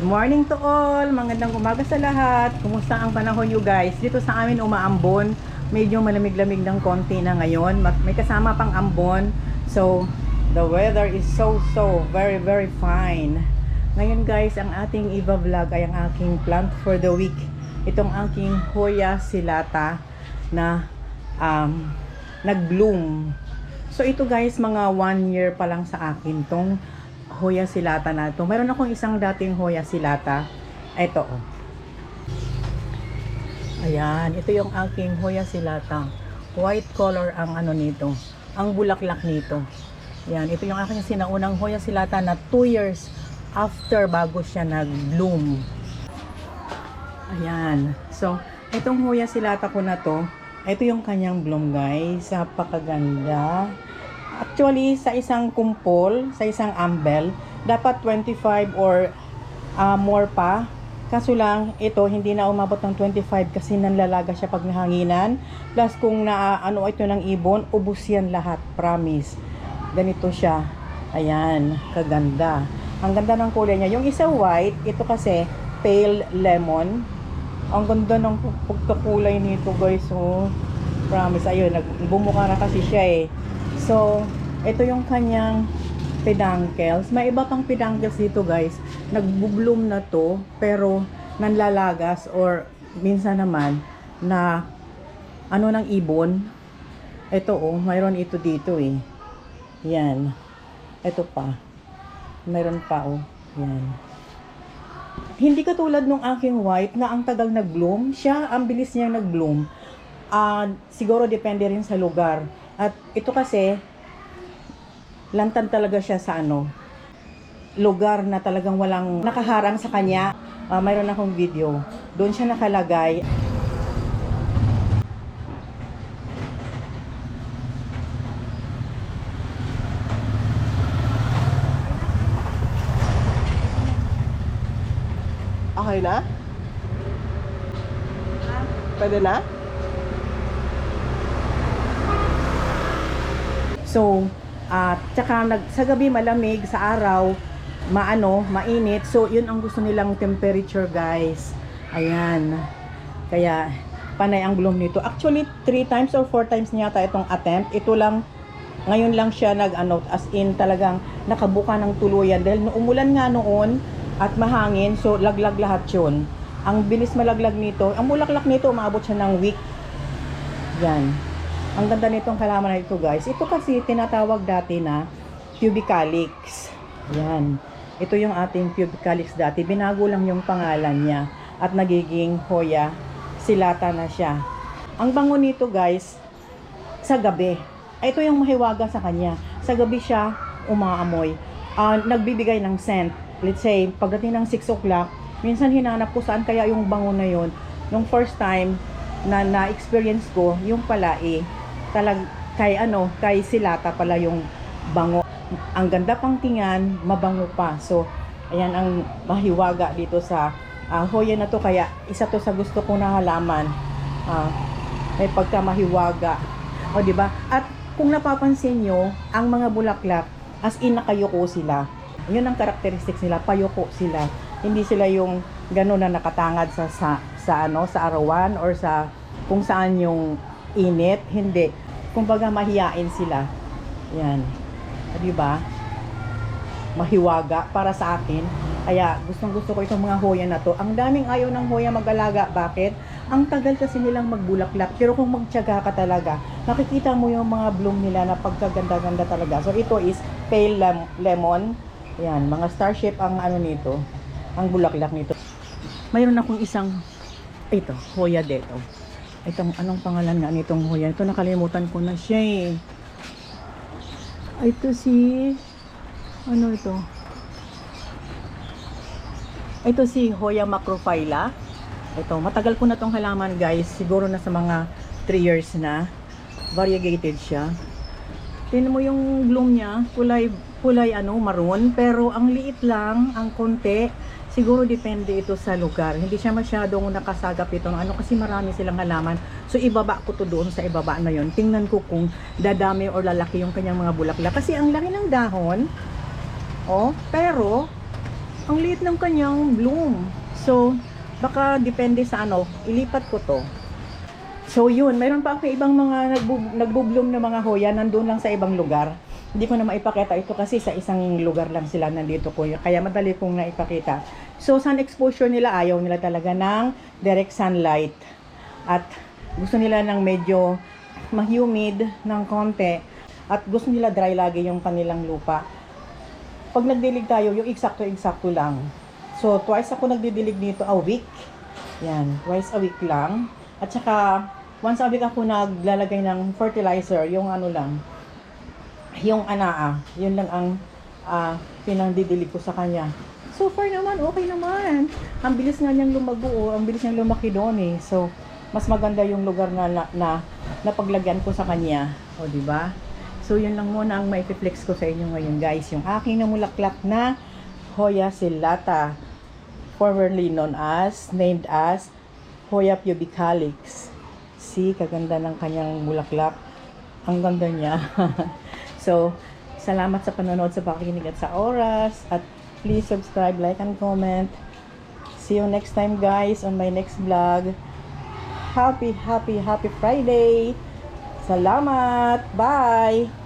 Morning to all! Magandang umaga sa lahat. Kumusta ang panahon you guys? Dito sa amin umaambon. Medyo malamig-lamig ng konti na ngayon. May kasama pang ambon. So, the weather is so very fine. Ngayon guys, ang ating iba-vlog ay ang aking plant for the week. Itong aking Hoya silata na nag-bloom. So, ito guys, mga 1 year pa lang sa akin tong Hoya silata na ito. Meron akong isang dating Hoya silata. Ito. Ayan. Ito yung aking Hoya silata. White color ang ano nito. Ang bulaklak nito. Ayan. Ito yung aking sinaunang Hoya silata na 2 years after bago siya nag-bloom. Ayan. So, itong Hoya silata ko na to, ito yung kanyang bloom guys. Napakaganda. Actually, sa isang kumpol, sa isang umbel, dapat 25 or more pa. Kaso lang, ito hindi na umabot ng 25 kasi nanlalaga siya pag nahanginan. Plus, kung naano ito ng ibon, ubos yan lahat. Promise. Ganito siya. Ayan, kaganda. Ang ganda ng kulay niya. Yung isa white, ito kasi pale lemon. Ang ganda ng pagkakulay nito guys. Oh, promise. Ayun, bumuka na kasi siya eh. So, ito yung kanyang peduncles. May iba pang peduncles dito guys. Nagbo-bloom na to, pero nanlalagas or minsan naman na ano ng ibon. Ito oh, mayroon ito dito eh. Yan. Ito pa. Mayroon pa oh. Yan. Hindi katulad nung aking white na ang tagal nag-bloom. Siya, ang bilis niya nag-bloom. Siguro depende rin sa lugar. At ito kasi, lantan talaga siya sa lugar na talagang walang nakaharang sa kanya. Mayroon akong video. Doon siya nakalagay. Okay na? Pwede na? So, tsaka sa gabi malamig, sa araw mainit. So, yun ang gusto nilang temperature, guys. Ayan. Kaya, panay ang bloom nito. Actually, 3 times or 4 times niya itong attempt. Ito lang, ngayon lang siya as in talagang nakabuka ng tuluyan. Dahil umulan nga noon at mahangin, so laglag lahat yun. Ang bilis malaglag nito. Ang bulaklak nito, umabot siya ng week. Yan. Ang ganda nitong halaman na ito guys. Ito kasi tinatawag dati na pubicalix. Yan. Ito yung ating pubicalix dati. Binago lang yung pangalan niya. At nagiging Hoya silata na siya. Ang bango nito guys, sa gabi. Ito yung mahiwaga sa kanya. Sa gabi siya umaamoy. Nagbibigay ng scent. Let's say, pagdating ng 6 o'clock, minsan hinanap ko saan kaya yung bango na yun. Nung first time na na-experience ko, yung pala kay silata pala yung bango. Ang ganda pang tingnan, mabango pa. So, ayan ang mahiwaga dito sa Hoya na to. Kaya, isa to sa gusto ko na halaman. May pagka mahiwaga. O, diba? At kung napapansin nyo, ang mga bulaklak, as in nakayuko sila. Yun ang characteristics nila, payuko sila. Hindi sila yung gano'n na nakatangad sa arawan or sa kung saan yung init. Hindi. Kumbaga mahiyain sila. Yan. Diba? Mahiwaga para sa akin. Kaya gustong-gusto ko itong mga Hoya na to. Ang daming ayaw ng Hoya mag-alaga. Bakit? Ang tagal kasi nilang magbulaklak. Pero kung magtiyaga ka talaga, nakikita mo yung mga bloom nila na pagkaganda-ganda talaga. So ito is pale lemon. Yan, mga star shape ang nito. Ang bulaklak nito. Mayroon akong isang Hoya dito. Itong anong pangalan nga nitong Hoya? Ito nakalimutan ko na siya eh. Ito ito? Ito si Hoya macrophylla. Ito, matagal ko na tong halaman guys. Siguro na sa mga 3 years na. Variegated siya. Tingnan mo yung bloom niya. Kulay maroon. Pero ang liit lang, ang konti. Siguro depende ito sa lugar. Hindi siya masyadong nakasagap itong kasi marami silang halaman. So ibaba ko to doon sa ibaba na yon. Tingnan ko kung dadami or lalaki yung kanyang mga bulaklak. Kasi ang laki ng dahon. Oh, pero Ang liit ng kanyang bloom. So, baka depende sa ano, ilipat ko to. So yun, mayroon pa ako ibang mga nagbo-bloom na mga hoya nandun lang sa ibang lugar. Hindi ko na maipakita ito kasi sa isang lugar lang sila nandito ko. Kaya madali kong naipakita. So sun exposure nila, ayaw nila talaga ng direct sunlight. At gusto nila ng medyo ma-humid ng konti. At gusto nila dry lagi yung kanilang lupa. Pag nagdilig tayo, yung eksakto-eksakto lang. So twice ako nagdidilig nito a week. Yan, twice a week lang. At saka once a week ako naglalagay ng fertilizer, yung ano lang, yung anaa, yun lang ang pinangdidilig ko sa kanya. So far naman, okay naman. Ang bilis nga niyang lumago, ang bilis niyang lumaki doon eh. So, mas maganda yung lugar na napaglagyan ko sa kanya. O, di ba? So, yun lang muna ang maipiflex ko sa inyo ngayon, guys. Yung aking namulaklak na Hoya ciliata, formerly named as Hoya pubicalis. See, kaganda ng kanyang bulaklak. Ang ganda niya. So, salamat sa panonood, sa pakikinig at sa oras. At please subscribe, like, and comment. See you next time, guys, on my next vlog. Happy Friday! Salamat! Bye!